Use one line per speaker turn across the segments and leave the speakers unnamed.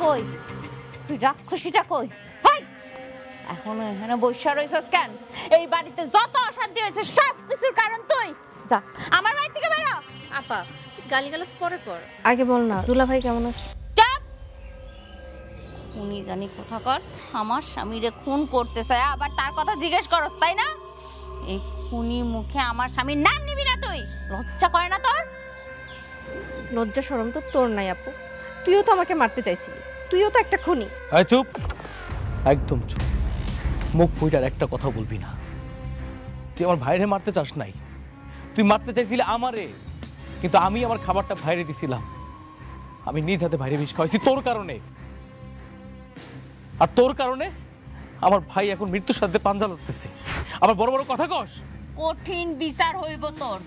কই? তুই রাক্ষসীটা কই? হাই, এখনো এখানে বসে রইছস কেন? এই বাড়িতে যত অশান্তি হয়েছে সব কিছুর কারণ তুই। যা আমার বাড়ি থেকে বেরো।
আপা গালিগালাজ পরে কর,
আগে বল না দুলা ভাই কেমন আছে?
চাপ। উনি জানি কোথাকার আমার স্বামীরে খুন করতে চায়, আবার তার কথা জিজ্ঞেস করস, তাই না? এই খুনি মুখে আমার স্বামীর নাম নিবি না তুই? লজ্জা করে না তোর?
লজ্জা শরম তো তোর নাই আপু, তুইও তো আমাকে মারতে চাইছিলি, তুইও তো একটা খুনি।
এই চুপ, একদম চুপ। মুখ ফুইটার একটা কথা বলবি না। তুই আমার ভাইরে মারতে চাস নাই, তুই মারতে চাইছিলি আমারে, কিন্তু আমি আমার খাবারটা ভাইরে দিছিলাম। আমি নিজ হাতে ভাইরে বিষ খাওয়াইছি তোর কারণে, আর তোর কারণে আমার ভাই এখন মৃত্যুর সাথে পাঞ্জা লড়তেছে। আবার বড় বড় কথা কস।
কঠিন বিচার হইব তোর।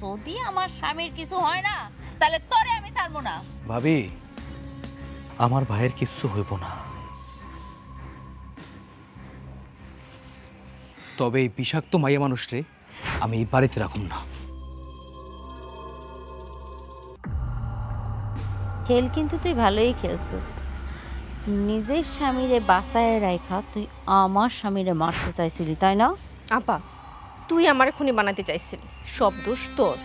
যদি আমার স্বামীর কিছু হয় না তাহলে তোরে আমি ছাড়বো না।
ভাবি, আমার ভাইয়ের কিচ্ছু হইব না, তবে এই বিষাক্ত মাইয়া মানুষরে আমি এই বাড়িতে রাখুম না।
খেল কিন্তু তুই ভালোই খেলছিস। নিজের স্বামীরে বাঁচায় রাখা তুই আমার স্বামীরে মারতে চাইছিলি, তাই না?
আপা তুই আমারে খুনি বানাতে চাইছিলি, সব দোষ তোর।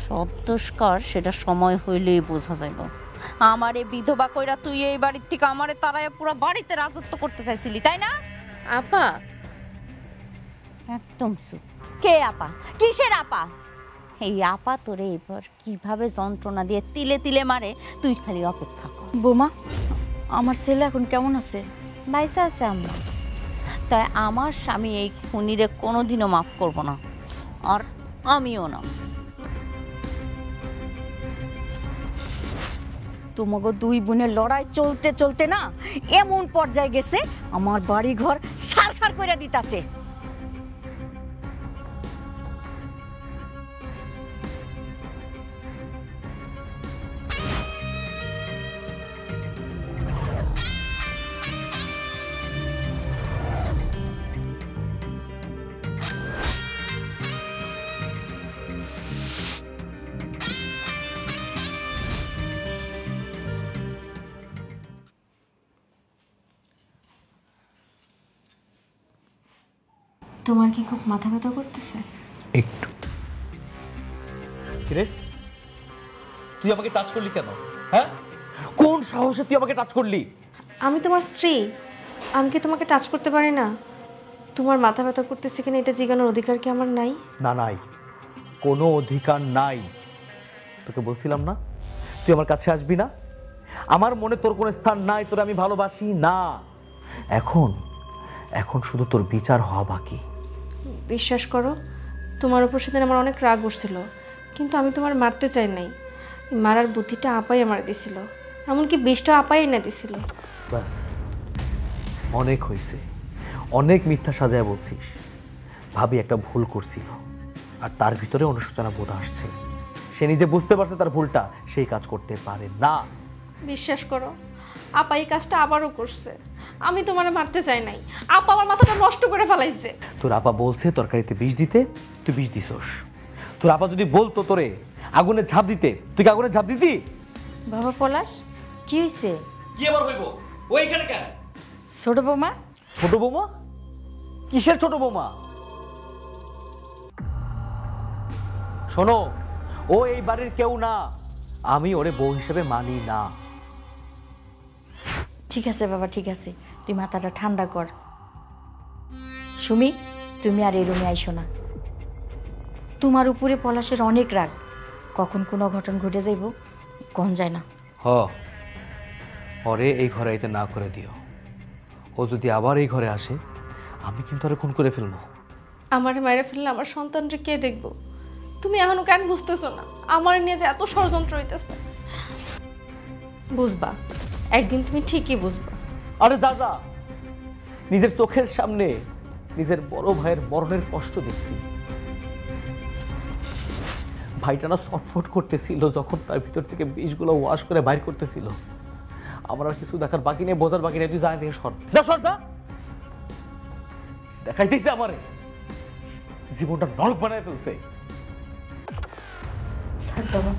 সব দোষকার সেটা সময় হইলেই বোঝা যাইব। আমারে বিধবা কইরা তুই এই বাড়ির থেকে আমারে তারায় পুরো বাড়িতে রাজত্ব করতে চাইছিলি, তাই না?
আপা
একদম চুপ। কে আপা? কিসের আপা? এই আপা তোরে এবার কিভাবে যন্ত্রণা দিয়ে তিলে তিলে মারে তুই খালি অপেক্ষা কর।
বোমা, আমার ছেলে এখন কেমন আছে?
বাইসা আছে আমরা। তাই আমার স্বামী এই খুনিরে কোনোদিনও মাফ করব না, আর আমিও না।
তোমাকে দুই বোনের লড়াই চলতে চলতে না এমন পর্যায়ে গেছে আমার বাড়ি ঘর ছারখার করে দিতাছে।
তোমার কি খুব মাথা ব্যথা করতেছে?
একটু। কিরে, তুই আমাকে টাচ করলি কেন? হ্যাঁ, কোন সাহসে তুই আমাকে টাচ করলি?
আমি তোমার স্ত্রী, আমি কি তোমাকে টাচ করতে পারি না? তোমার মাথা ব্যথা করতেছে কিনা এটা জিজ্ঞানোর অধিকার কি আমার নাই?
না, নাই, কোনো অধিকার নাই। তোকে বলছিলাম না তুই আমার কাছে আসবি না। আমার মনে তোর কোনো স্থান নাই, তোর আমি ভালোবাসি না। এখন এখন শুধু তোর বিচার হওয়া বাকি।
বিশ্বাস করো, তোমার উপর সেদিন আমার অনেক রাগ উঠছিল, কিন্তু আমি তোমার মারতে চাই নাই। মারার বুদ্ধিটা আপাই আমার দিছিল, এমনকি বিষটা আপাই এনে দিছিল।
বাস, অনেক হয়েছে, অনেক মিথ্যা সাজায় বলছিস। ভাবি একটা ভুল করছিল, আর তার ভিতরে অনুশোচনা বোধ আসছে। সে নিজে বুঝতে পারছে তার ভুলটা, সেই কাজ করতে পারে না।
বিশ্বাস করো, আপা এই কাজটা আবারও করছে। আমি তোমারে মারতে চাই নাই, আপা আমার মাথাটা নষ্ট করে ফেলাইছে।
তোর আপা বলছে তরকারিতে বিষ দিতে, তুই বিষ দিছস। তোর আপা যদি বলতো তোরে আগুনে ঝাঁপ দিতে, তুই কি আগুনে ঝাঁপ দিতি?
বাবা পলাশ, কি হয়েছে?
কি আবার হইব? ওই এখানে কেন?
ছোট বৌমা?
ছোট বৌমা? কিসের ছোট বৌমা? শোনো, ও এই বাড়ির কেউ না, আমি ওরে বউ হিসেবে মানি না।
ঠিক আছে বাবা, ঠিক আছে, তুই মাথাটা ঠান্ডা কর। সুমি, তুমি আর এই রুমে আইসো না। তোমার উপরে পলাশের অনেক রাগ, কখন কোনো অঘটন ঘটে যাইব কোন যায় না।
ওরে এই ঘরে আইতে না করে দিও। ও যদি আবার এই ঘরে আসে, আমি কিন্তু আরে খুন করে ফেলবো।
আমারে মাইরে ফেললে আমার সন্তানরে কে দেখবো? তুমি এখনো কেন বুঝতেছো না আমার নিয়ে যে এত ষড়যন্ত্র হইতেছে? বুঝবা, একদিন তুমি ঠিকই বুঝবা।
আরে দাদা, নিজের চোখের সামনে নিজের বড় ভাইয়ের মরণের কষ্ট দেখছি। ভাইটা না ছটফট করতেছিল যখন তার ভিতর থেকে বিষগুলো ওয়াশ করে বাইর করতেছিল। আমার আর কিছু দেখার বাকি নেই, বোঝার বাকি নেই। তুই জানি থেকে সর যা, সর যা। দেখাইতেছে আমারে জীবনটা নরক বানায় ফেলছে।
বাবা,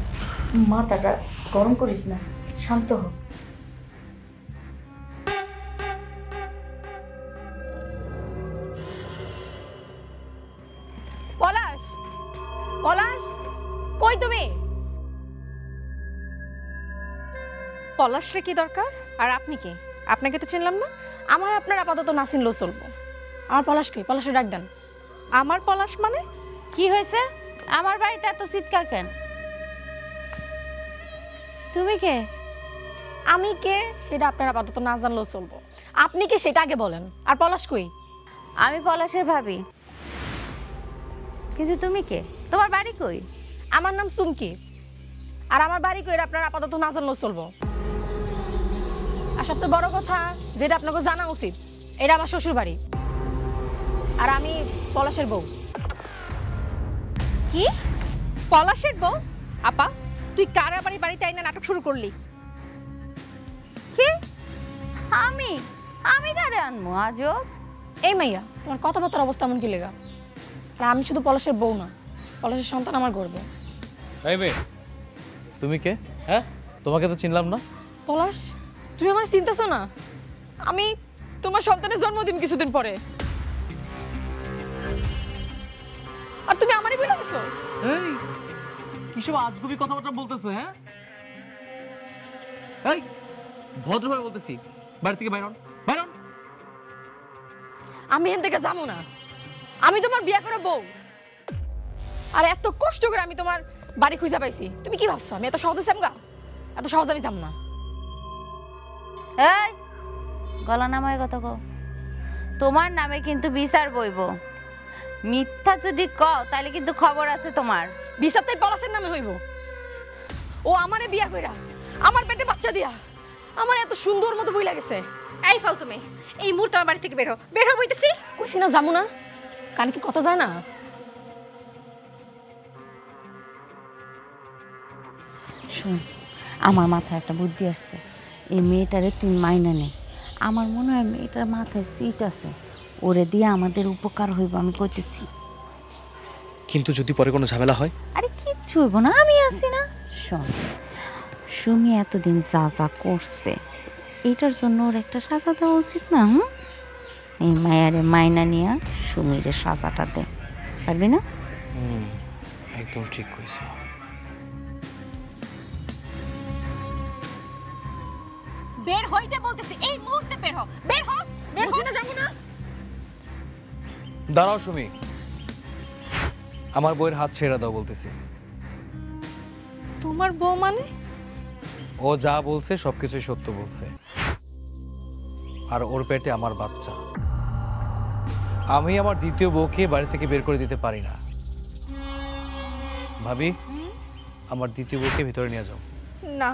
মাথাটা গরম করিস না, শান্ত হ।
পলাশ, কই তুমি? পলাশরে কি দরকার? আর আপনি কে? আপনাকে তো চিনলাম না। আমার আপনার আপাতত না চিনলেও চলবো। আমার পলাশ কই? পলাশে ডাক দেন। আমার পলাশ মানে?
কি হয়েছে? আমার বাড়িতে এত চিৎকার কেন?
তুমি কে? আমি কে সেটা আপনার আপাতত না জানলেও চলবো। আপনি কে সেটা আগে বলেন। আর পলাশ কই?
আমি পলাশের ভাবি। কিন্তু তুমি কে? তোমার বাড়ি কই?
আমার নাম সুমকি। আর আমার বাড়ি কই আপনার আপাতত না জানলেও চলবো। আর সবচেয়ে বড় কথা যেটা আপনাকে জানা উচিত, এটা আমার শ্বশুর বাড়ি। আর আমি পলাশের বউ। কি? পলাশের বউ? আপা, তুই কারা বাড়িতে আইনা নাটক শুরু করলি?
কি? আমি আমি কারে আনবো আজব?
এই মাইয়া, তোমার কথাবার্তার অবস্থা এমন কি লেগা? আর আমি শুধু পলাশের বউ না, পলাশের সন্তান আমার গর্বে।
এই মেয়ে, তুমি কে? হ্যাঁ, তোমাকে তো চিনলাম না।
পলাশ, তুমি আমার চিনতেছো না? আমি তোমার সন্তানের জন্মদিন কিছুদিন পরে। আর তুমি আমারই বলে গেছো?
এই কিসব আজগুবি কথাবার্তা বলতেছো? হ্যাঁ, এই ভদ্রভাবে বলতেছি, বাড়ি থেকে বাইরন বাইরন।
আমি এখান থেকে যাবো না। আমি তোমার বিয়ে করে বউ। আর এত কষ্ট করে আমি তোমার বাড়ি খুঁজে পাইছি। তুমি কি ভাবছো আমি এত সহজে যামগা? এত সহজে আমি যাম না।
এই গলা নামায় কথা কও। তোমার নামে কিন্তু বিচার বইব। মিথ্যা যদি কও তাহলে কিন্তু খবর আছে তোমার।
বিচার তাই পলাশের নামে হইব। ও আমারে বিয়া কইরা আমার পেটে বাচ্চা দিয়া আমার এত সুন্দর মতো বই লাগেছে।
এই ফালতু মেয়ে, এই মুহূর্তে আমার বাড়ি থেকে বের হো বইতেছি।
কইছি না যাবো না? কানে কি কথা যায় না?
শুন, আমার মাথায় একটা বুদ্ধি আসছে। এই মেয়েটারে তুই মাইনা নে। আমার মনে হয় মেয়েটার মাথায় সিট আছে, ওরে দিয়ে আমাদের উপকার হইব, আমি কইতেছি।
কিন্তু যদি পরে কোনো ঝামেলা হয়?
আরে কিচ্ছু হইব না, আমি আছি না। শোন, সুমি এতদিন যা যা করছে এটার জন্য ওর একটা সাজা দেওয়া উচিত না? এই মায়ারে মাইনা নিয়ে সুমিরে সাজাটা দে, পারবি না?
একদম ঠিক কইছো।
বের হইতে বলতেছি, এই মুহূর্তে বের হ। বের হ, বের হ।
না যাবো না।
দাঁড়াও সুমি, আমার বউয়ের হাত ছেড়ে দাও বলতেছি।
তোমার বউ মানে?
ও যা বলছে সবকিছুই সত্য বলছে। আর ওর পেটে আমার বাচ্চা। আমি আমার দ্বিতীয় বউকে বাড়ি থেকে বের করে দিতে পারি না। ভাবি, আমার দ্বিতীয় বউকে ভিতরে নিয়ে যাও।
না,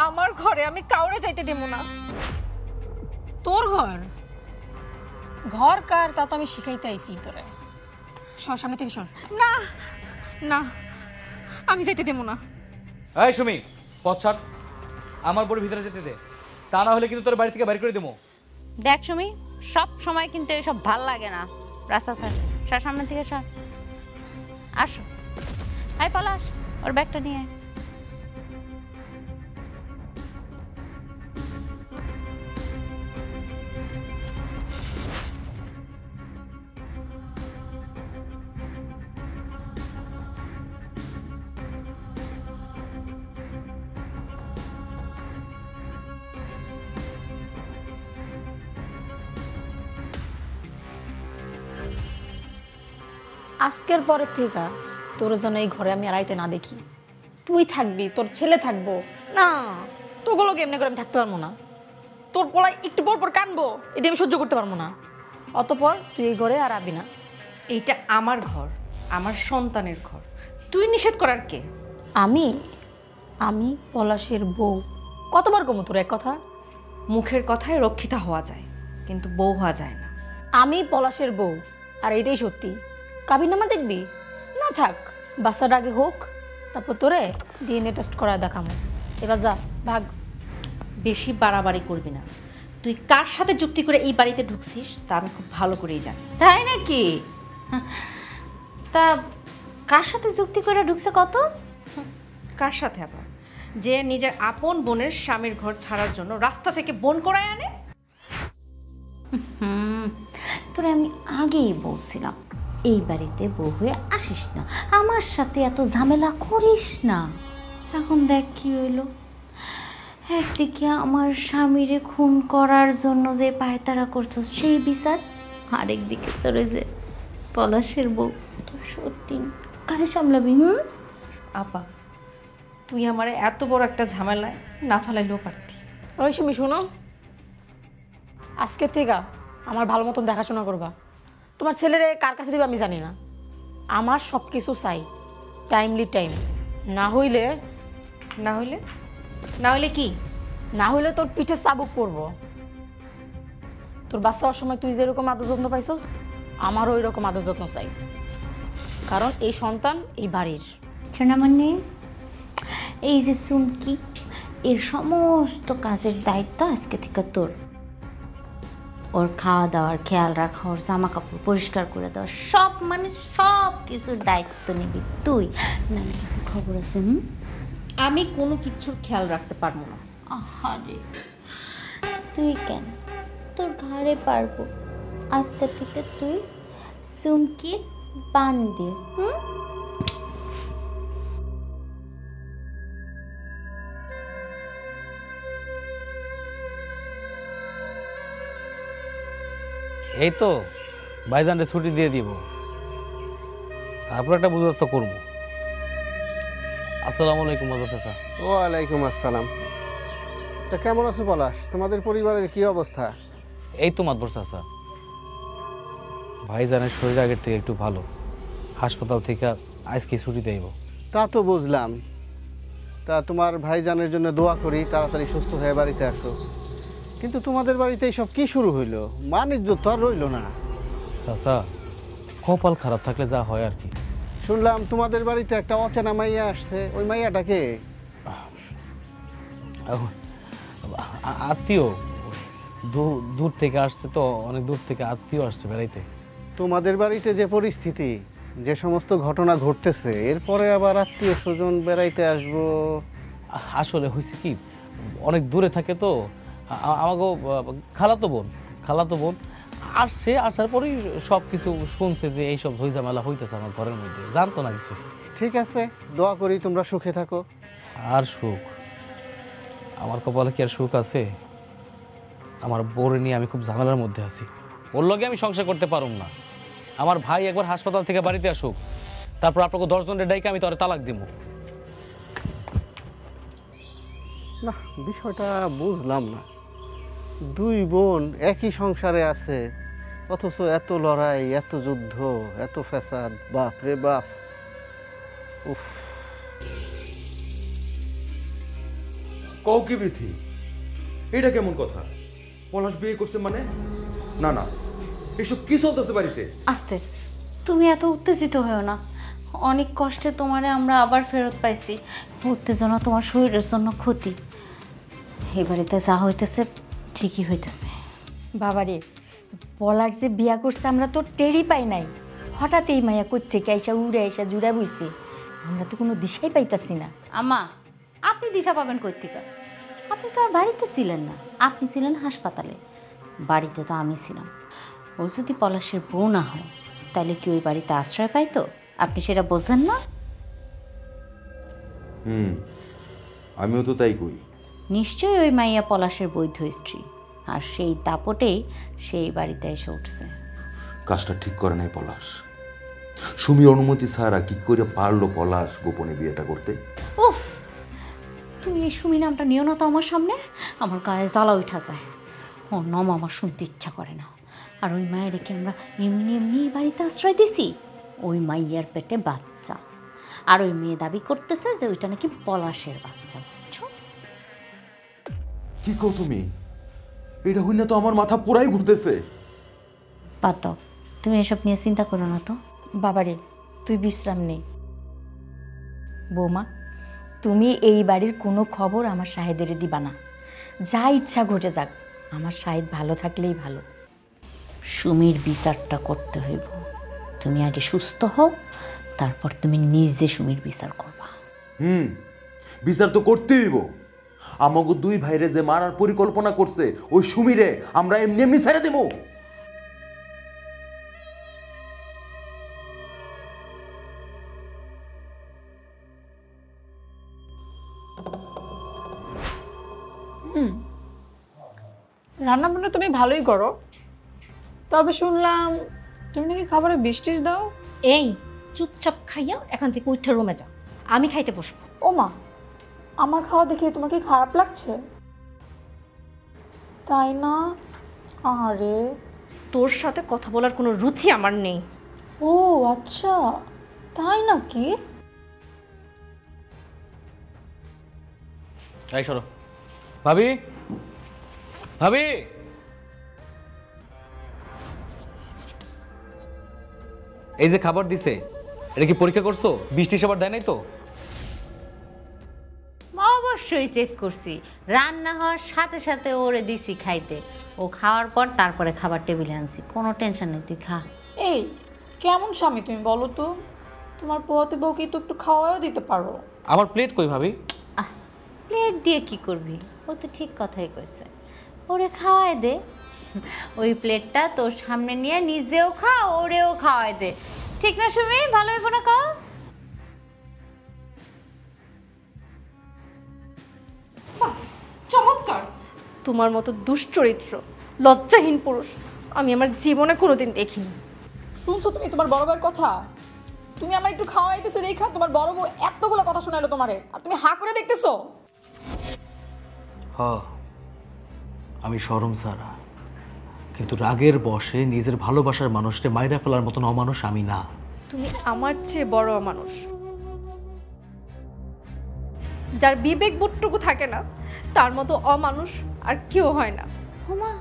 আমার ঘরে আমি কাউরে যাইতে দেব না। তোর ঘর? ঘর কার তা তো আমি শিখাইতে আইছি তোরে। সর সামনে থেকে সর। না না, আমি যাইতে দেব না।
এই সুমি, পথ ছাড়। আমার বউর ভিতরে যেতে দে, তা না হলে কিন্তু তোর বাড়ি থেকে বের করে দেবো।
দেখ সুমি, সব সময় কিন্তু এসব ভাল লাগে না। রাস্তা ছাড়, সর সামনে থেকে সর। আসো, আয় পলাশ, ওর ব্যাগটা নিয়ে আয়।
আজকের পরের থেকে তোর যেন এই ঘরে আমি আর আইতে না দেখি। তুই থাকবি, তোর ছেলে থাকবো না। তোগুলোকে এমনি করে আমি থাকতে পারবো না। তোর পোলাই একটু পর পর কানবো, এটা আমি সহ্য করতে পারবো না। অতপর তুই এই ঘরে আর আবি না।
এইটা আমার ঘর, আমার সন্তানের ঘর। তুই নিষেধ করার কে?
আমি আমি পলাশের বউ। কতবার কমো তোর এক কথা?
মুখের কথায় রক্ষিতা হওয়া যায়, কিন্তু বউ হওয়া যায় না।
আমি পলাশের বউ, আর এটাই সত্যি। কাবিনামা দেখবি না? থাক, বাচ্চাটা আগে হোক, তারপর তোরে ডিএনএ টেস্ট করা দেখামো। এবার যা, ভাগ।
বেশি বাড়াবাড়ি করবি না। তুই কার সাথে যুক্তি করে এই বাড়িতে ঢুকছিস তা আমি খুব ভালো করেই জানি।
তাই নাকি? তা কার সাথে যুক্তি করে ঢুকছে কত?
কার সাথে আবার? যে নিজের আপন বোনের স্বামীর ঘর ছাড়ার জন্য রাস্তা থেকে বোন করায় আনে।
তোরে আমি আগেই বলছিলাম এই বাড়িতে বউ হয়ে আসিস না, আমার সাথে এত ঝামেলা করিস না। এখন দেখ কি হইলো, একদিকে আমার স্বামীরে খুন করার জন্য যে পায়তারা করছো সেই বিচার, আরেকদিকে তোর ওই যে পলাশের বউ, তো সত্যি কারে সামলাবি?
আপা তুই আমার এত বড় একটা ঝামেলায় না ফেলাইলেও পারতি।
ওই সুমি শুনো, আজকে থেকে আমার ভালো মতন দেখাশোনা করবা। তোমার ছেলেরে কার কাছে দিবা আমি জানি না, আমার সব কিছু চাই টাইমলি টাইম। না হইলে
না হইলে না হইলে কি?
না হইলে তোর পিঠে চাবুক পড়বো। তোর বাচ্চা হওয়ার সময় তুই যেরকম আদর যত্ন পাইছস, আমারও ওই রকম আদর যত্ন চাই, কারণ এই সন্তান এই বাড়ির।
শোনা মানে এই যে সুমকি, এর সমস্ত কাজের দায়িত্ব আজকে থেকে তোর। ওর খাওয়া দাওয়ার খেয়াল রাখা, ওর জামা কাপড় পরিষ্কার করে দেওয়া, সব মানে সব কিছুর দায়িত্ব নিবি তুই। নাহলে কিছু খবর আছে?
আমি কোনো কিছুর খেয়াল রাখতে পারবো না।
আহারে তুই কেন, তোর ঘাড়ে পারবো। আজকে থেকে তুই সুমকির বান্দি।
এই তো ভাইজানরে ছুটি দিয়ে দিব, তারপর একটা বুঝাস্ত করবো। আসসালামু আলাইকুম মাদর চাচা।
ওয়ালাইকুম আসসালাম। তা কেমন আছো পলাশ? তোমাদের পরিবারের কি অবস্থা?
এই তো মাদবর চাচা, ভাইজানের শরীর আগের থেকে একটু ভালো, হাসপাতাল থেকে আজকে ছুটি দেব।
তা তো বুঝলাম। তা তোমার ভাইজানের জন্য দোয়া করি তাড়াতাড়ি সুস্থ হয়ে বাড়িতে আসো। কিন্তু তোমাদের বাড়িতে এইসব কি শুরু হইলো? মান ইজ্জত তো আর রইলো না।
চাচা কপাল খারাপ থাকলে যা হয় আর কি।
শুনলাম তোমাদের বাড়িতে একটা অচেনা মাইয়া আসছে, ওই মাইয়াটাকে?
আত্মীয়, দূর থেকে আসছে তো, অনেক দূর থেকে আত্মীয় আসছে বেড়াইতে।
তোমাদের বাড়িতে যে পরিস্থিতি, যে সমস্ত ঘটনা ঘটতেছে, এরপরে আবার আত্মীয় স্বজন বেড়াইতে আসবো?
আসলে হয়েছে কি, অনেক দূরে থাকে তো, আমাকে খালাতো বোন আসছে। আসার পরেই সব কিছু শুনছে যে এইসব ঝইঝামেলা হইতেছে আমার ঘরের মধ্যে, জানতো না কিছু।
ঠিক আছে, দোয়া করি তোমরা সুখে থাকো।
আর সুখ, আমার কপালে কি আর সুখ আছে? আমার বউরে নিয়ে আমি খুব ঝামেলার মধ্যে আছি। ওর লগে আমি সংসার করতে পারুম না। আমার ভাই একবার হাসপাতাল থেকে বাড়িতে আসুক, তারপর আপনাকে 10 জনের ডাইকে আমি তোরে তালাক দিব।
না, বিষয়টা বুঝলাম না। দুই বোন একই সংসারে আছে, অথচ এত লড়াই, এত যুদ্ধ, এত ফ্যাসাদ, বাপ রে বাপ। উফ।
কও কি বিথি, এটা কেমন কথা? পলাশ বিয়ে করছে মানে? না না, এসব কি চলতেছে বাড়িতে?
আস্তে, তুমি এত উত্তেজিত হয়েও না। অনেক কষ্টে তোমারে আমরা আবার ফেরত পাইছি। উত্তেজনা তোমার শরীরের জন্য ক্ষতি। এই বাড়িতে যা হইতেছে ঠিকই হইতেছে।
বাবারে, বলার যে বিয়া করছে আমরা তো টেরই পাই নাই। হঠাৎ এই মায়া কই থেকে আইসা উড়ে আইসা জুড়া বইছে, আমরা তো কোনো দিশাই পাইতাছি না।
আম্মা, আপনি দিশা পাবেন কই থেকে? আপনি তো আর বাড়িতে ছিলেন না, আপনি ছিলেন হাসপাতালে। বাড়িতে তো আমি ছিলাম। ও যদি পলাশের বউ না হয়, তাহলে কি ওই বাড়িতে আশ্রয় পাইতো? আপনি সেটা বোঝেন না?
আমিও তো তাই কই।
নিশ্চয়ই ওই মাইয়া পলাশের বৈধ স্ত্রী, আর সেই দাপটেই সেই বাড়িতে এসে উঠছে।
কাজটা ঠিক করে নাই পলাশ। সুমির অনুমতি ছাড়া কি করে পারলো পলাশ গোপনে বিয়েটা করতে?
উফ, তুমি এই সুমি নামটা নিও না তো আমার সামনে, আমার গায়ে জ্বালা উঠা যায়। ওর নাম আমার শুনতে ইচ্ছা করে না। আর ওই মায়ের কি আমরা এমনি এমনি বাড়িতে আশ্রয় দিছি? ওই মাইয়ার পেটে বাচ্চা, আর ওই মেয়ে দাবি করতেছে যে ওইটা নাকি পলাশের বাচ্চা। বুঝছো?
কি কও তুমি? এটা হইনা তো আমার মাথা পুরাই ঘুরতেছে।
বাদ দাও, তুমি এসব নিয়ে চিন্তা করো না তো।
বাবারে, তুই বিশ্রাম নেই। বৌমা, তুমি এই বাড়ির কোনো খবর আমার শাহেদের দিবা না। যা ইচ্ছা ঘটে যাক, আমার শাহেদ ভালো থাকলেই ভালো।
সুমির বিচারটা করতে হইব। তুমি আগে সুস্থ হও, তারপর তুমি নিজে সুমির বিচার করবা।
বিচার তো করতেই হইব। আমাগো দুই ভাইরে যে মারার পরিকল্পনা করছে ওই সুমিরে আমরা এমনি এমনি ছেড়ে দেব?
রান্না বান্না তুমি ভালোই করো, তবে শুনলাম তুমি নাকি খাবারে বিষ টিষ দাও।
এই চুপচাপ খাইয়া এখান থেকে উঠে রুমে যা, আমি খাইতে বসবো।
ও মা, আমার খাওয়া দেখে তোমার কি খারাপ লাগছে? তাই না? আরে
তোর সাথে কথা বলার কোনো রুচি আমার নেই।
ও আচ্ছা, তাই নাকি?
এই সরো। ভাবি, ভাবি, এই যে খাবার দিছে, এটা কি পরীক্ষা করছো? বৃষ্টি সাবার দেয় নাই তো?
অবশ্যই চেক করছি, রান্না হওয়ার সাথে সাথে ওরে দিছি খাইতে। ও খাওয়ার পর তারপরে খাবার টেবিলে আনছি, কোনো টেনশন নেই, তুই খা।
এই কেমন স্বামী তুমি বলো তো? তোমার পোয়াতে বউকে তো একটু খাওয়াও দিতে পারো।
আমার প্লেট কই ভাবি?
প্লেট দিয়ে কি করবি? ও তো ঠিক কথাই কইছে, ওরে খাওয়াই দে। ওই প্লেটটা তোর সামনে নিয়ে নিজেও খা, ওরেও খাওয়াই দে, ঠিক না সুমি? ভালো হইব না? খাও।
চমৎকার! তোমার মতো দুশ্চরিত্র লজ্জাহীন পুরুষ আমি আমার জীবনে কোনোদিন দেখিনি।
শুনছো তুমি তোমার বড় বউয়ের কথা? তুমি আমার একটু খাওয়াইতেছো দেখা তোমার বড় বউ এতগুলো কথা শোনালো তোমারে, আর তুমি হা করে দেখতেছো?
হ্যাঁ, আমি শরম সারা, কিন্তু রাগের বশে নিজের ভালোবাসার মানুষকে মাইরা ফেলার মতন অমানুষ আমি না।
তুমি আমার চেয়ে বড় মানুষ, যার বিবেক বোধটুকু থাকে না তার মতো অমানুষ আর কেউ হয় না।
হুমা,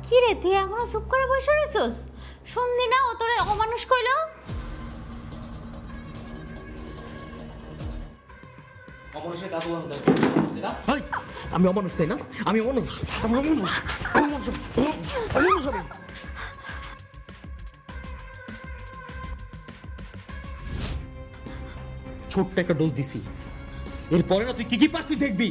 কি রে তুই এখনো চুপ করে বসে রইছস? শুনলি না ও তোরে অমানুষ কইলো?
আমি অমানুষ, তাই না? আমি অমানুষ, আমি অমানুষ, আমি অমানুষ, আমি অমানুষ। ছোট্ট একটা ডোজ দিছি, এরপরে না তুই কি কি পাস তুই দেখবি।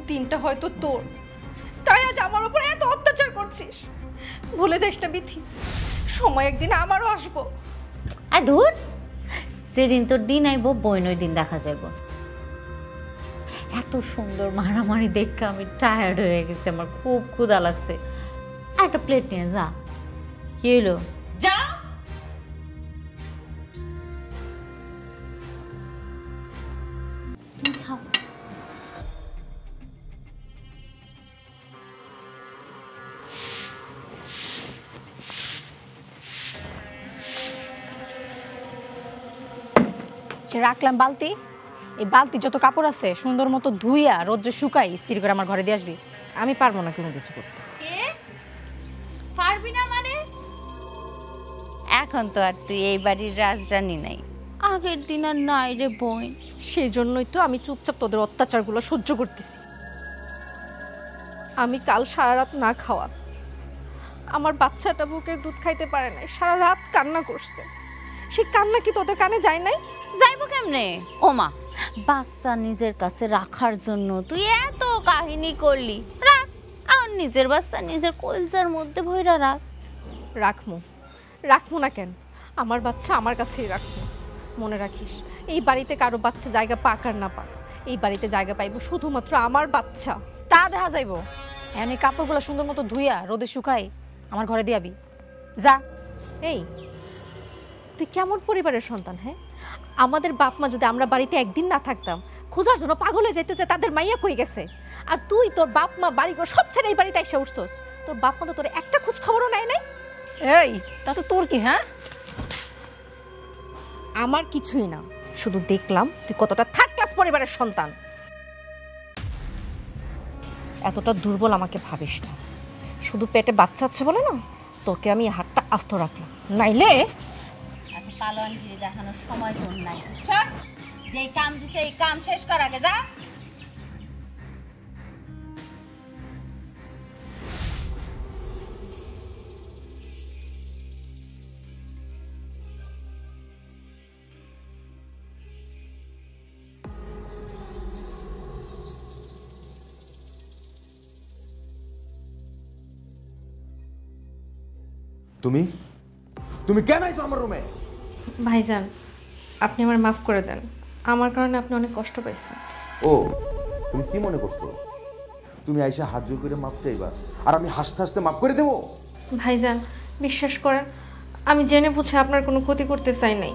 দিনটা হয়তো তোর, তাই আজ আমার উপর এত অত্যাচার করছিস। ভুলে যাস না বিথি, সময় একদিন আমারও আসবো।
আর ধুর, সেদিন তোর দিন আইব, বইন ওই দিন দেখা যাইব। এত সুন্দর মারামারি দেখে আমি টায়ার্ড হয়ে গেছি, আমার খুব ক্ষুধা লাগছে। একটা প্লেট নিয়ে যা। কি হলো? যা। তুমি খাও।
রাখলাম বালতি, এই বালতি যত কাপড় আছে সুন্দর মতো ধুইয়া রোদ্রে শুকাই স্থির করে আমার ঘরে দিয়ে আসবি। আমি পারবো না কোনো কিছু করতে।
পারবি না মানে? এখন তো আর তুই এই বাড়ির রাজরানী নাই, আগের দিন আর নাই রে বোন।
সেই জন্যই তো আমি চুপচাপ তোদের অত্যাচারগুলো সহ্য করতেছি। আমি কাল সারা রাত না খাওয়া, আমার বাচ্চাটা বুকের দুধ খাইতে পারে নাই, সারা রাত কান্না করছে। সেই কান্না কি তোদের কানে যায় নাই?
যাইবো কেমনে? ওমা, বাচ্চা নিজের কাছে রাখার জন্য তুই এত কাহিনী করলি, রাখ। আর নিজের বাচ্চা নিজের কলজার মধ্যে ভইরা রাখ।
রাখবো না কেন? আমার বাচ্চা আমার কাছেই রাখবো। মনে রাখিস, এই বাড়িতে কারো বাচ্চা জায়গা পাক আর না পাক, এই বাড়িতে জায়গা পাইবো শুধুমাত্র আমার বাচ্চা।
তা দেখা যাইব। এনে কাপড়গুলো সুন্দর মতো ধুইয়া রোদে শুকাই আমার ঘরে দিয়াবি, যা।
এই তুই কেমন পরিবারের সন্তান? হ্যাঁ, আমাদের বাপ মা যদি আমরা বাড়িতে একদিন না থাকতাম খোঁজার জন্য পাগল হয়ে যেত যে তাদের মাইয়া কই গেছে, আর তুই তোর বাপ মা বাড়ি করে সব ছেড়ে এই বাড়িতে এসে উঠছস। তোর বাপ মা তো তোর একটা খোঁজ খবরও নেয় নাই।
এই তাতে তোর কি? হ্যাঁ,
আমার কিছুই না, শুধু দেখলাম তুই কতটা থার্ড ক্লাস পরিবারের সন্তান। এতটা দুর্বল আমাকে ভাবিস না। শুধু পেটে বাচ্চা আছে বলে না তোকে আমি হাতটা আস্ত রাখলাম, নাইলে
এত পালোয়ানগিরি দেখানোর সময় তোর নাই। যেই কাম দিছে এই কাম শেষ কর আগে, যা।
তুমি তুমি কেন আইছো আমার রুমে?
ভাইজান আপনি আমার মাফ করে দেন।
আমার কারণে আপনি অনেক কষ্ট পাইছেন।
ও তুমি কি মনে করছো তুমি আইসা হাত জোর করে মাপ চাইবা আর আমি হাসতে হাসতে মাপ করে দেবো?
ভাইজান বিশ্বাস করেন, আমি জেনে বুঝে আপনার কোনো ক্ষতি করতে চাই নাই।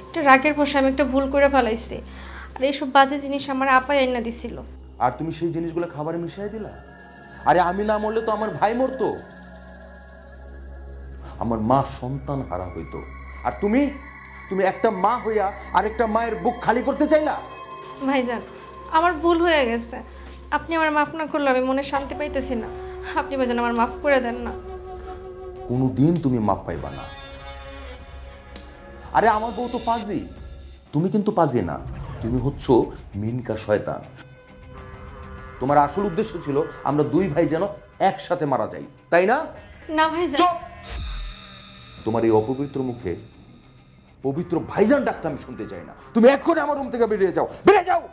একটা রাগের বসে আমি একটা ভুল করে ফেলাইছি, আর এইসব বাজে জিনিস আমার আপাই আইনা দিছিল।
আর তুমি সেই জিনিসগুলো খাবারে মিশিয়ে দিলা? আরে আমি না মরলে তো আমার ভাই মরতো, আমার মা সন্তান হারা হইতো, আর তুমি তুমি একটা মা হইয়া আরেকটা মায়ের বুক খালি করতে চাইলা।
ভাইজান আমার ভুল হয়ে গেছে, আপনি আমার মাফ না করলে আমি মনে শান্তি পাইতেছি না। আপনি ভাইজান আমার মাফ করে দেন না।
কোনোদিন তুমি মাপ পাইবা না। আরে আমার বউ তো পাজি, তুমি কিন্তু পাজি না, তুমি হচ্ছ মিনকা শয়তান। তোমার আসল উদ্দেশ্য ছিল আমরা দুই ভাই যেন একসাথে মারা যাই, তাই না?
না ভাইজান।
চুপ! তোমার এই অপবিত্র মুখে পবিত্র ভাইজান ডাকটা আমি শুনতে চাই না। তুমি এক্ষুনি আমার রুম থেকে বেরিয়ে যাও, বেরিয়ে যাও।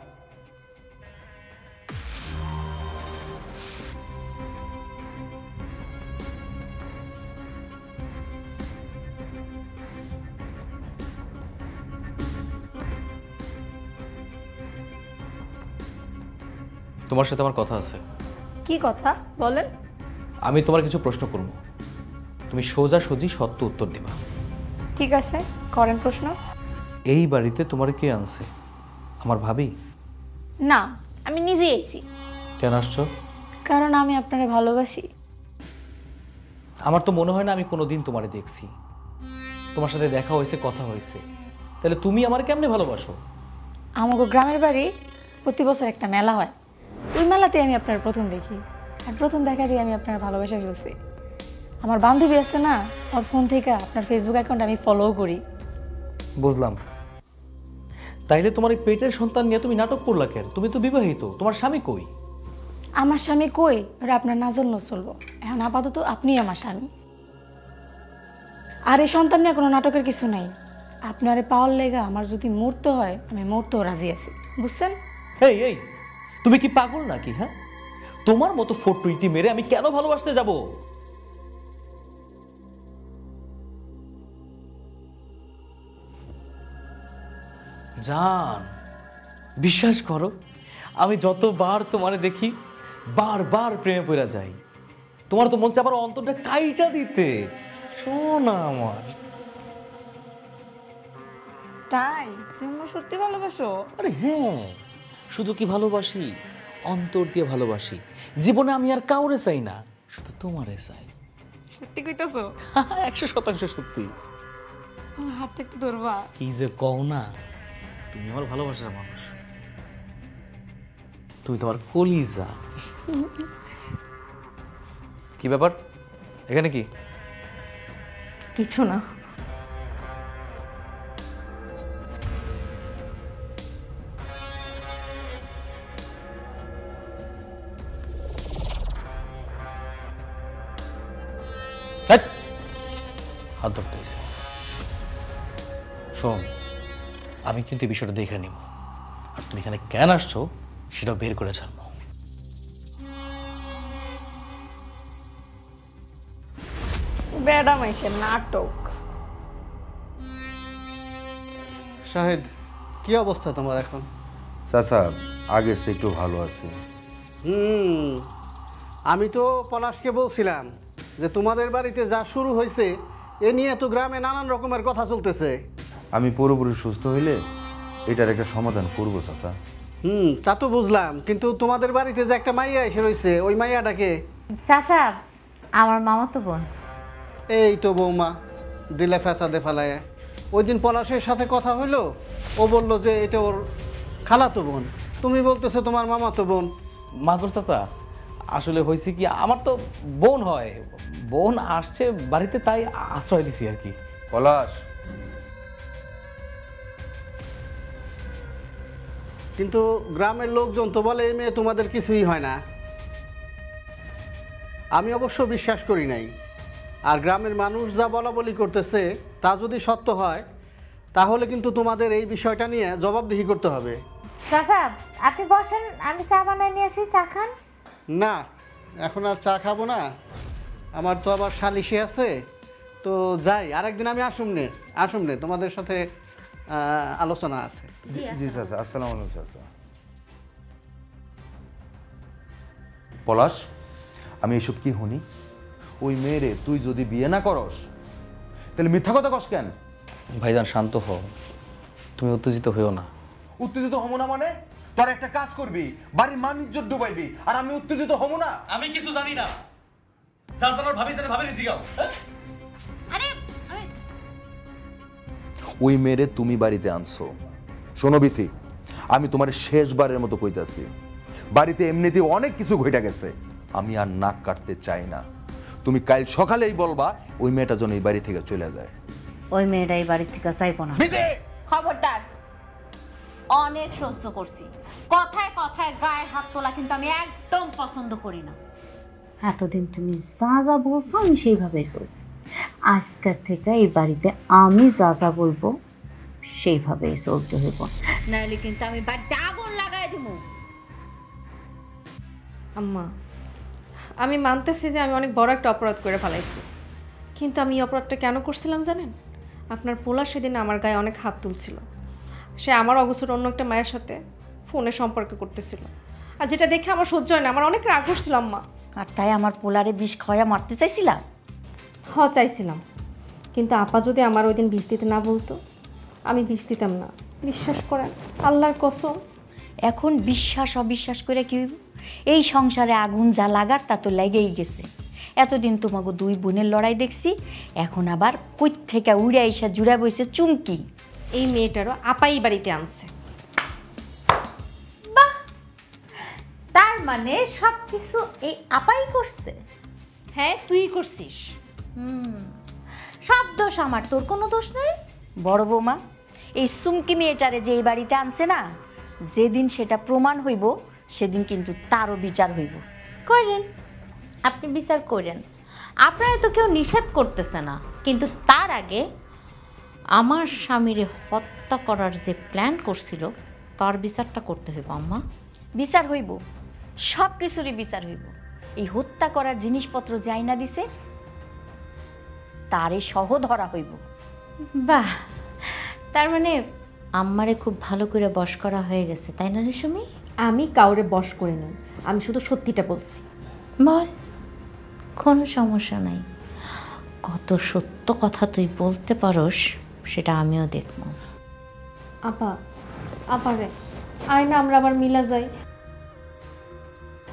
তোমার সাথে আমার কথা আছে।
কি কথা বলেন?
আমি তোমার কিছু প্রশ্ন করব, তুমি সোজাসুজি সত্য উত্তর দিবা।
ঠিক আছে, করেন প্রশ্ন।
এই বাড়িতে তোমার কে আনছে? আমার ভাবি?
না, আমি নিজেই আইছি।
কেন আসছো?
কারণ আমি আপনারে ভালোবাসি।
আমার তো মনে হয় না আমি কোনোদিন তোমারে দেখছি। তোমার সাথে দেখা হয়েছে, কথা হয়েছে, তাহলে তুমি আমার কেমনে ভালোবাসো?
আমাকে গ্রামের বাড়ি প্রতি বছর একটা মেলা হয়, ওই মেলাতে আমি আপনার প্রথম দেখি, আর প্রথম দেখা দিয়ে আমি আপনার ভালোবাসা ফেলছি। আমার বান্ধবী আছে না, ওর ফোন থেকে আপনার ফেসবুক অ্যাকাউন্ট আমি ফলো করি।
বুঝলাম। তাইলে তোমার এই পেটের সন্তান নিয়ে তুমি নাটক করলা কেন? তুমি তো বিবাহিত, তোমার স্বামী কই?
আমার স্বামী কই ওটা আপনার না জানলেও চলবো, এখন আপাতত আপনিই আমার স্বামী। আর এই সন্তান নিয়ে কোনো নাটকের কিছু নাই। আপনারে পাওয়ার লেগা আমার যদি মরতে হয় আমি মরতেও রাজি আছি, বুঝছেন?
এই এই তুমি কি পাগল নাকি? হ্যাঁ, তোমার মতো ফটুইটি মেরে আমি কেন ভালোবাসতে যাব? জান, বিশ্বাস করো, আমি যতবার তোমারে দেখি বারবার প্রেমে পড়ে যাই। তোমার তো মন চায় আমার অন্তরটা কাইটা দিতে। শোনা আমার।
তাই তুমি সত্যি ভালোবাসো?
আরে হ্যাঁ, শুধু কি ভালোবাসি, অন্তর দিয়ে ভালোবাসি। জীবনে আমি আর কাউরে চাই না, শুধু তোমারে চাই।
সত্যি কইতাছো?
100% সত্যি।
আমার হাতটা একটু ধরবা?
কি যে কও না, তুমি আমার ভালোবাসার মানুষ, তুমি তোমার কলিজা। কি ব্যাপার এখানে? কি
কিছু না।
ধ্যাৎ, হাত ধরতে হয়েছে। শোন, আমি কিন্তু এই বিষয়টা দেখে নিব, আর তুমি এখানে কেন আসছো সেটা বের করে ছাড়বো।
বেড়া মাইসের নাটক।
শাহেদ, কি অবস্থা তোমার এখন?
চাচা আগের চেয়ে একটু ভালো আছে।
আমি তো পলাশকে বলছিলাম যে তোমাদের বাড়িতে যা শুরু হয়েছে এ নিয়ে তো গ্রামে নানান রকমের কথা চলতেছে।
আমি পুরোপুরি সুস্থ হইলে এটার একটা সমাধান করবো চাচা।
তা তো বুঝলাম, কিন্তু তোমাদের বাড়িতে যে একটা মাইয়া এসে রয়েছে, ওই মাইয়াটাকে?
চাচা, আমার মামা তো বোন।
এই তো বৌমা, দিলে ফেসাদে ফেলায়। ওই দিন পলাশের সাথে কথা হইলো, ও বলল যে এটা ওর খালাতো বোন, তুমি বলতেছো তোমার মামা তো বোন।
মাদুর চাচা, আসলে হয়েছে কি, আমার তো বোন হয়, বোন আসছে বাড়িতে তাই আশ্রয় দিছি আর কি।
পলাশ,
কিন্তু গ্রামের লোকজন তো বলে এই মেয়ে তোমাদের কিছুই হয় না। আমি অবশ্য বিশ্বাস করি নাই। আর গ্রামের মানুষ যা বলা বলি করতেছে তা যদি সত্য হয় তাহলে কিন্তু তোমাদের এই বিষয়টা নিয়ে জবাবদিহি করতে হবে।
চাচা আপনি বসেন, আমি চা বানাই নিয়ে আসি, চা খান।
না, এখন আর চা খাবো না, আমার তো আবার সালিশে আছে। তো যাই, আরেকদিন আমি আসুমনে তোমাদের সাথে আলোচনা আছে।
জি চাচা, আসসালামু আলাইকুম চাচা। পলাশ, আমি এসব কি শুনি? ওই মেয়েরে তুই যদি বিয়ে না করস তাহলে মিথ্যা কথা কস কেন?
ভাইজান শান্ত হও, তুমি উত্তেজিত হইও না।
উত্তেজিত হবো না মানে? তোর একটা কাজ করবি, বাড়ির মান ইজ্জত ডুবাইবি, আর আমি উত্তেজিত হবো না?
আমি কিছু জানি না। চাচার ভাবি জানে, ভাবি জিগাও।
আরে
ওই মেয়েরে তুমি বাড়িতে আনছো। শোনো বিথি, আমি তোমার শেষবারের মতো কইতাছি, বাড়িতে এমনিতে অনেক কিছু ঘটে গেছে, আমি আর নাক কাটতে চাই না। তুমি কাল সকালেই বলবা ওই মেয়েটা যেন এই বাড়ি থেকে চলে যায়।
ওই মেয়েটা এই বাড়ি থেকে চাইবো না।
বিথি,
খবরদার, অনেক সহ্য করছি, কথায় কথায় গায়ে হাত তোলা কিন্তু আমি একদম পছন্দ করি না। এতদিন তুমি যা যা বলছো আমি সেইভাবেই চলছি, আজকের থেকে এই বাড়িতে আমি যা যা বলবো সেইভাবেই চলতে হইব, নাহলে কিন্তু আমি বাড়িতে আগুন লাগাই দিব।
আম্মা, আমি মানতেছি যে আমি অনেক বড় একটা অপরাধ করে ফেলাইছি, কিন্তু আমি এই অপরাধটা কেন করছিলাম জানেন? আপনার পোলা সেদিন আমার গায়ে অনেক হাত তুলছিল, সে আমার অবসর অন্য একটা মায়ের সাথে ফোনে সম্পর্ক করতেছিল, আর যেটা দেখে আমার সহ্য হয় না, আমার অনেক রাগ হচ্ছিল আম্মা।
আর তাই আমার পোলারে বিষ খাওয়া মারতে চাইছিলা?
চাইছিলাম, কিন্তু আপা যদি আমার ওই দিন বিষ দিতে না বলতো আমি বিষ দিতাম না। বিশ্বাস করেন, আল্লাহর কসম।
এখন বিশ্বাস অবিশ্বাস করে কি হইব? এই সংসারে আগুন যা লাগার তা তো লেগেই গেছে। এতদিন তোমাকে দুই বোনের লড়াই দেখছি, এখন আবার কই থেকে উড়ে আইসা জুড়া বইছে চুমকি।
এই মেয়েটারও আপাই বাড়িতে আনছে।
বাহ, তার মানে সবকিছু এই আপাই করছে?
হ্যাঁ, তুই করছিস।
সব দোষ আমার, তোর কোনো দোষ নেই।
বড় বৌমা, এই চুমকি মেয়েটারে যে এই বাড়িতে আনছে না, যেদিন সেটা প্রমাণ হইব সেদিন কিন্তু তারও বিচার হইব।
করেন, আপনি বিচার করেন, আপনারা তো কেউ নিষেধ করতেছে না, কিন্তু তার আগে আমার স্বামীরে হত্যা করার যে প্ল্যান করছিল তার বিচারটা করতে হইব। আম্মা,
বিচার হইব, সব কিছুরই বিচার হইব। এই হত্যা করার জিনিসপত্র যে আইনা দিছে তারে সহ ধরা হইব।
বাহ, তার মানে আম্মারে খুব ভালো করে বশ করা হয়ে গেছে, তাই না রেশমি?
আমি কাউরে বশ করে নিই, আমি শুধু সত্যিটা বলছি।
বল, কোনো সমস্যা নাই, কত সত্য কথা তুই বলতে পারোস সেটা আমিও দেখব।
আপারে আয় না, আমরা আবার মিলা যাই,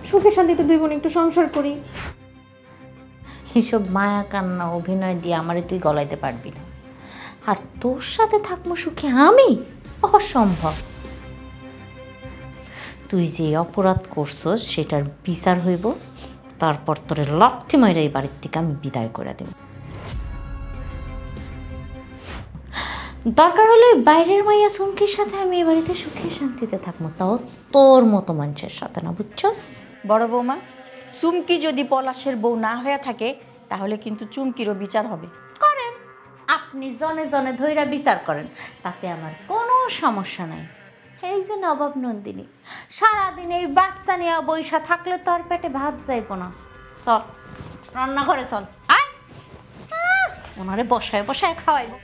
সুখে শান্তিতে দুই বোন একটু সংসার করি।
এসব মায়া কান্না অভিনয় দিয়ে আমারে তুই গলাইতে পারবি না, আর তোর সাথে থাকবো সুখে আমি? অসম্ভব। তুই যে অপরাধ করছস সেটার বিচার হইব, তারপর তোরে লাথি মাইরা এই বাড়ির থেকে আমি বিদায় করে দেব। দরকার হলে বাইরের মাইয়া চুমকির সাথে আমি এই বাড়িতে সুখে শান্তিতে থাকবো, তাও তোর মতো মানুষের সাথে না, বুঝছস?
বড় বৌমা, চুমকি যদি পলাশের বউ না হয়ে থাকে তাহলে কিন্তু চুমকিরও বিচার হবে।
করেন, আপনি জনে জনে ধইরা বিচার করেন, তাতে আমার কোনো সমস্যা নাই। এই যে নবাব নন্দিনী, সারাদিন এই বাচ্চা নিয়ে বইসা থাকলে তো আর পেটে ভাত যাইব না। চল রান্নাঘরে চল, আয়, ওনারে বসায় বসায় খাওয়াইব।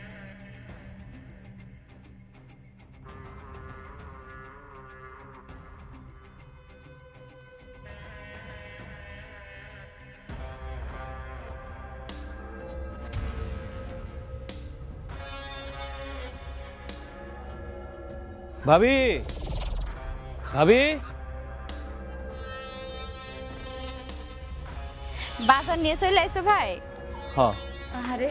ভাবি, ভাবি,
বাজার নিয়ে চলে আইছো ভাই?
হ্যাঁ।
আরে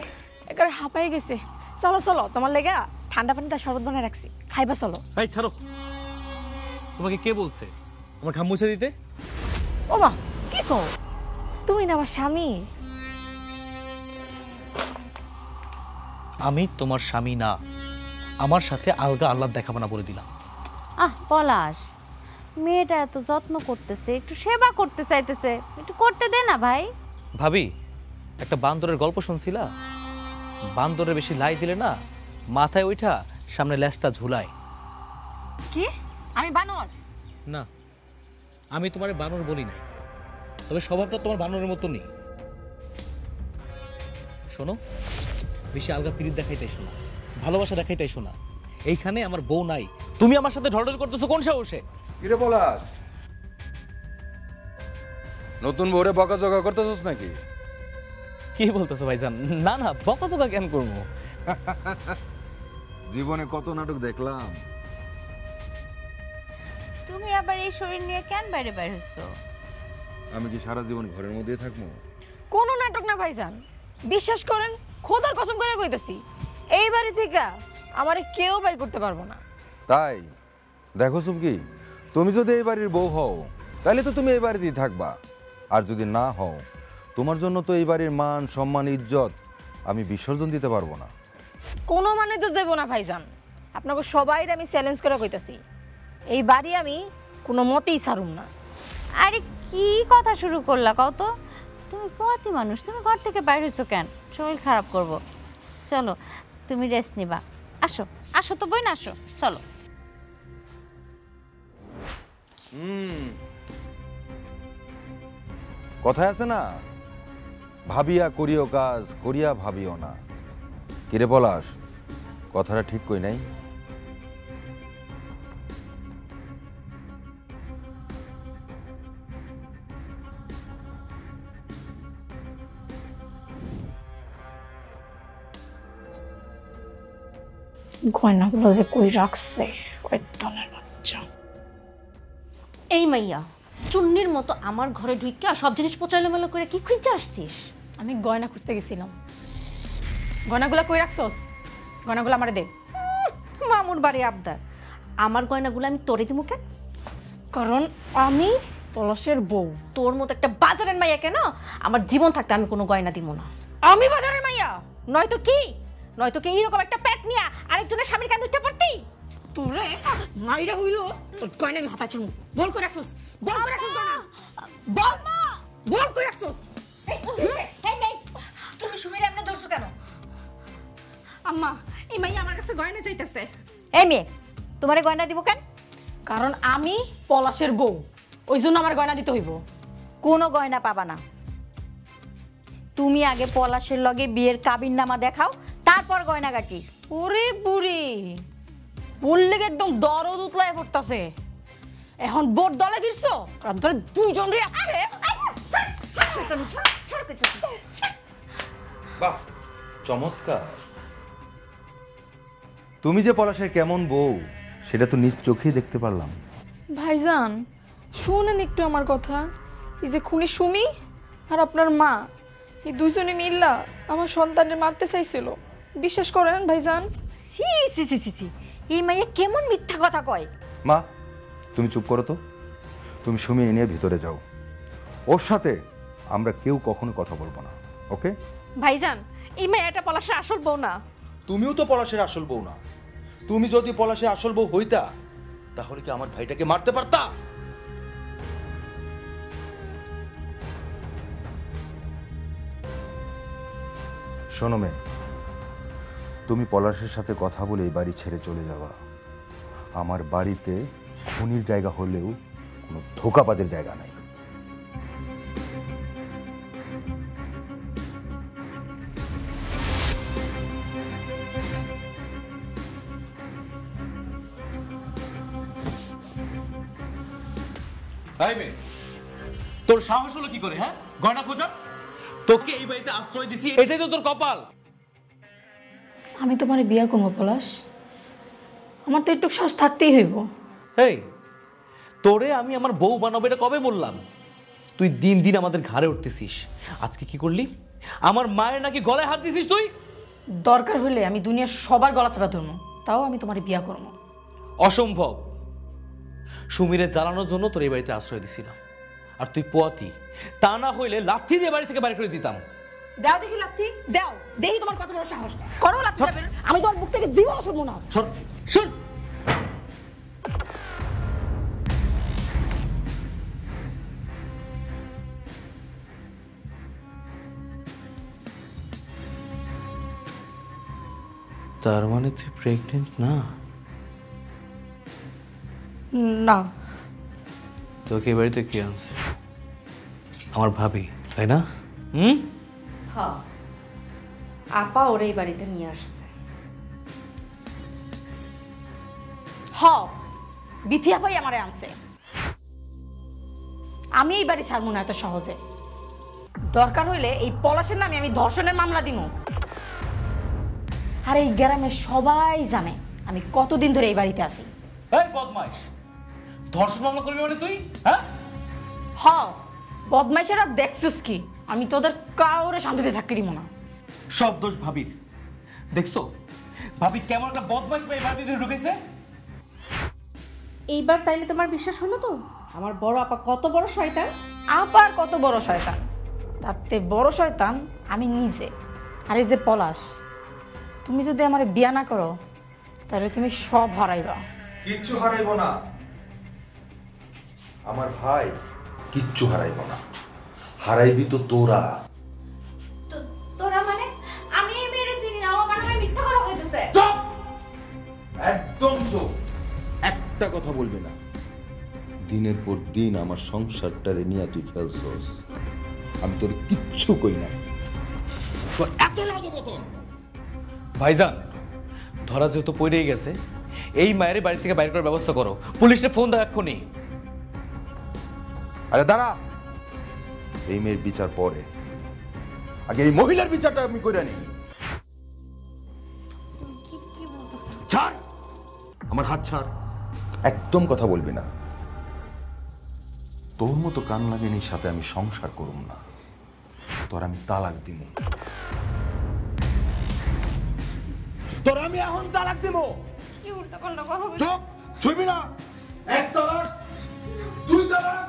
একেবারে হাঁপাই গেছে। চলো চলো, তোমার লেগা ঠান্ডা পানিটা শরবত বানায় রাখছি, খাইবা চলো।
এই ছাড়ো, তোমাকে কে বলছে আমার ঘাম মুছে দিতে?
ও মা, কি কও? তুমি না আমার স্বামী।
আমি তোমার স্বামী না, আমার সাথে আলগা আল্লাহ দেখাবো না বলে দিলাম।
পলাশ, মেয়েটা এত যত্ন করতেছে, একটু সেবা করতে চাইতেছে, একটু করতে দে না ভাই।
ভাবি, একটা বান্দরের গল্প শুনছিলা? বান্দরের বেশি লাই দিলে না মাথায় ওইটা সামনে লেজটা ঝুলায়।
কি? আমি বানর?
না, আমি তোমার বানর বলি নাই, তবে স্বভাবটা তোমার বানরের মতো নেই। শোনো, বেশি আলগা পিরিত দেখাইতে এসো না, ভালোবাসা দেখাইতে এসো না। এইখানে আমার বউ নাই, তুমি আমার সাথে ঢলঢল করতেছো কোন সাহসে?
কিরে পলাশ, নতুন বউরে বকাঝকা করতেছস নাকি?
কি বলতেছো ভাইজান? না না, বকাঝকা কেন করবো?
জীবনে কত নাটক দেখলাম।
তুমি আবার এই শরীর নিয়ে কেন বাইরে বাইরে হচ্ছো?
আমি কি সারা জীবন ঘরের মধ্যেই থাকবো?
কোনো নাটক না ভাইজান, বিশ্বাস করেন, খোদার কসম করে কইতেছি, এই বাড়ি থেকে আমারে কেউ বাইর করতে পারবো না।
তাই দেখো সুমকি, তুমি যদি এই বাড়ির বউ হও তাহলে তো তুমি এই বাড়িতেই থাকবা, আর যদি না হও তোমার জন্য তো এই বাড়ির মান সম্মান ইজ্জত আমি বিসর্জন দিতে পারবো না।
কোনো মানে তো দেবো না ভাইজান, আপনাকে সবাই আমি চ্যালেঞ্জ করে কইতেছি, এই বাড়ি আমি কোনো মতেই ছাড়ুম না।
আরে কি কথা শুরু করলা কও তো? তুমি পতি মানুষ, তুমি ঘর থেকে বাইরে হইছো কেন? শরীর খারাপ করব। চলো তুমি রেস্ট নিবা, আসো আসো তো বই না, আসো চলো।
কথায় আছে না, ভাবিয়া করিও কাজ, করিয়া ভাবিও না। কিরে পলাশ, কথাটা ঠিক কই নাই?
গয়নাগুলো যে কই রাখছে ওই দলের বাচ্চা।
এই মাইয়া, চুন্নির মতো আমার ঘরে ঢুকে সব জিনিস পচাইলো করে কি খুঁজে আসছিস?
আমি গয়না খুঁজতে গেছিলাম। গয়নাগুলো কই রাখছস? গয়নাগুলো আমারে দে।
মামুর বাড়ি আবদার, আমার গয়নাগুলো আমি তোরে দিমু কেন?
কারণ আমি পলাশের বউ।
তোর মতো একটা বাজারের মাইয়া কেন আমার জীবন থাকতে আমি কোনো গয়না দিব না।
আমি বাজারের মাইয়া?
নয়তো কি, নয়তো কি এইরকম একটা পেট নিয়ে আরেকজনের স্বামীর কাছে উঠে পড়তি?
তোরে মাইরা হইলো তোর গয়না আমি হাতা চুমু। বল কই রাখছস? বল কই রাখছস গয়না? বল মা, বল কই রাখছস?
এই মেয়ে, তুমি সুমির এমনি ধরছো কেন? আম্মা, এই মাইয়া আমার কাছে গয়না চাইতেছে।
এই মেয়ে, তোমারে গয়না দিব কেন?
কারণ আমি পলাশের বউ, ওই জন্য আমার গয়না দিতে হইব।
কোনো গয়না পাবা না। তুমি আগে পলাশের লগে বিয়ের কাবিননামা দেখাও, তারপর গয়নাগাটি।
ওরে বুড়ি, বললে একদম দরদ উতলায় পড়তাছে। এখন বোট দলে গিরছো, আর ধরে দুইজন রে আছে।
বাহ, চমৎকার। তুমি যে পলাশের কেমন বউ সেটা তো নিজ চোখেই দেখতে পারলাম।
ভাইজান শুনেন একটু আমার কথা। এই যে খুনি সুমি আর আপনার মা, এই দুইজনে মিল্লা আমার সন্তানের মারতে চাইছিল, বিশ্বাস করেন ভাইজান?
সি সি সি সি সি, এই মাইয়া কেমন মিথ্যা কথা কয়।
মা, তুমি চুপ করো তো। তুমি সুমি নিয়ে ভিতরে যাও, ওর সাথে আমরা কেউ কখনো কথা বলবো না, ওকে?
ভাইজান, এই মাইয়াটা পলাশের আসল বউ না।
তুমিও তো পলাশের আসল বউ না। তুমি যদি পলাশের আসল বউ হইতা তাহলে কি আমার ভাইটাকে মারতে পারতা? শোনো মেয়ে, তুমি পলাশের সাথে কথা বলে এই বাড়ি ছেড়ে চলে যাওয়া। আমার বাড়িতে খুনির জায়গা হলেও কোনো ধোঁকাবাজের জায়গা নাই।
তোর সাহস হলো কি করে, হ্যাঁ, গয়না খোঁজা? তোকে এই বাড়িতে আশ্রয় দিছি, এটাই তো তোর কপাল।
আমি তোমারে বিয়া করবো পলাশ, আমার তো একটু সাহস থাকতেই হইব।
এই, তোরে আমি আমার বউ বানাবো এটা কবে বললাম? তুই দিন দিন আমাদের ঘাড়ে উঠতেছিস। আজকে কি করলি? আমার মায়ের নাকি গলায় হাত দিছিস তুই।
দরকার হলে আমি দুনিয়ার সবার গলা চাপা ধরবো, তাও আমি তোমারে বিয়া করবো।
অসম্ভব। সুমিরে জ্বালানোর জন্য তোর এই বাড়িতে আশ্রয় দিছিলাম, আর তুই পোয়াতি। তা না হইলে লাথি দিয়ে বাড়ি থেকে বাইরে করে দিতাম।
দাও দেখি লাথি, দাও দেখি তোমার কত বড় সাহস। করো লাথি, আমি তোমার বুক থেকে জীবন শুনবো না।
শোন শোন, তার মানে তুই প্রেগনেন্ট না?
না।
তোকে এই বাড়িতে কে আনছে? আমার ভাবি, তাই না?
হ্যাঁ, আপা ওর এই বাড়িতে নিয়ে আসছে।
হ বিথিয়া ভাই আমারে আনছে। আমি এই বাড়ি ছাড়বো না এত সহজে। দরকার হইলে এই পলাশের নামে আমি ধর্ষণের মামলা দিব। আর এই গ্রামের সবাই জানে আমি কতদিন ধরে এই বাড়িতে আছি।
এই বদমাইশ, ধর্ষণ মামলা করবি মানে তুই? হ্যাঁ,
হ বদমাইশেরা দেখছিস কি, আমি তোদের কাউরে শান্তিতে থাকতে দিব না।
সব দোষ ভাবির। দেখছো ভাবি কেমন একটা বদমাইশ মেয়ে বাড়িতে ঢুকেছে?
এইবার তাইলে তোমার বিশ্বাস হলো তো আমার বড় আপা কত বড় শয়তান?
আবার কত বড় শয়তান? তাতে বড় শয়তান আমি নিজে। আর এই যে পলাশ, তুমি যদি আমার বিয়া না করো তাহলে তুমি সব হারাইবা।
কিচ্ছু হারাইব না আমার ভাই, কিচ্ছু হারাইব না। হারাইবি তো তোরা।
তোরা মানে? আমি এই মেয়েরে চিনি না, ও আমার নামে মিথ্যা কথা কইতেছে।
চুপ! একদম চুপ! একটা কথা বলবি না। দিনের পর দিন আমার সংসারটারে নিয়ে তুই খেলছস, আমি তোর কিচ্ছু কই না। তোর এত লাদবতন!
ভাইজান, ধরা যেহেতু পড়েই গেছে, এই মায়ের বাড়ি থেকে বাইরে করার ব্যবস্থা করো। পুলিশে ফোন দাও এক্ষুনি।
আরে দাঁড়া, এই মেয়ের বিচার পরে, আগে এই মহিলার বিচারটা আমি করে নিই। ছাড় আমার হাত, ছাড়। একদম কথা বলবি না। তোর মতো কান লাগেনির সাথে আমি সংসার করুম না। তোর আমি তালাক দিব। তোর আমি এখন তালাক দিব।
কি উল্টাপাল্টা কথা বলছিস?
চুপ! ছুঁবি না। এক তালাক, দুই তালাক,